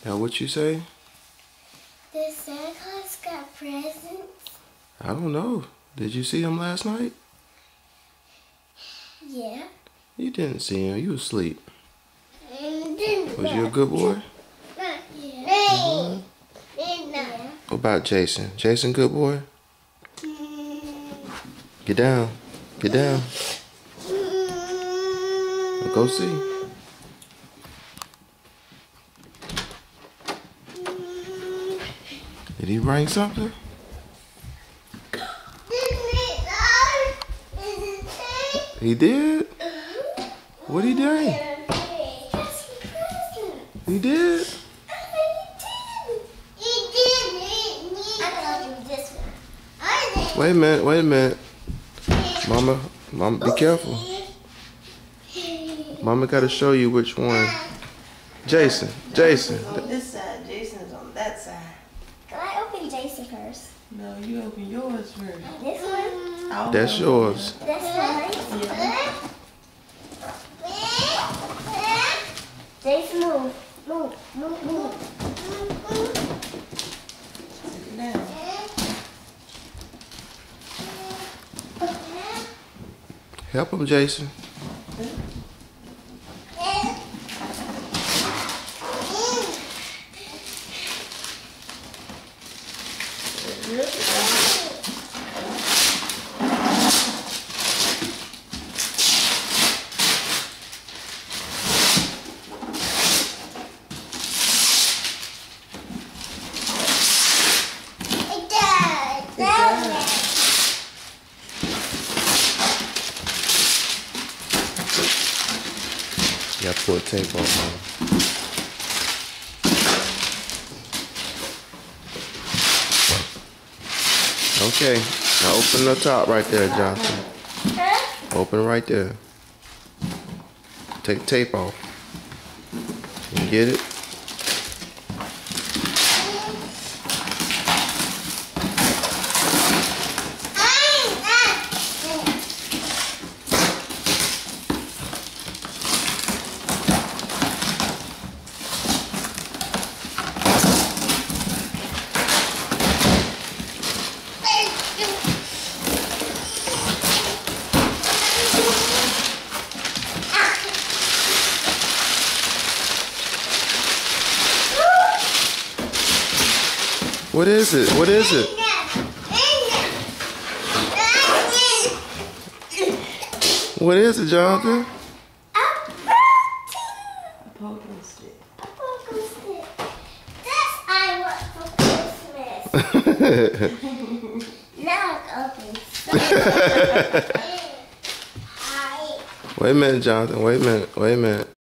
Now what you say? Did Santa Claus got presents? I don't know. Did you see him last night? Yeah. You didn't see him. You was asleep. Was Was you a good boy? Yeah. What about Jason? Jason, good boy? Get down. Get down. Go see. Did he bring something? He did? What he did? He did? Wait a minute, wait a minute. Mama, be careful. Mama gotta show you which one. Jason. On this side, Jason's on that side. Can I open Jason first? No, you open yours first. This one? That's yours. This one? Yeah. Jason, move. Move. Sit it down. Help him, Jason. Yeah, put tape on. Okay, now open the top right there, Johnson. Open right there. Take tape off. You get it? What is it? What is it? What is it, Jonathan? A pumpkin stick. That's I want for Christmas. Now I open. Wait a minute, Jonathan. Wait a minute.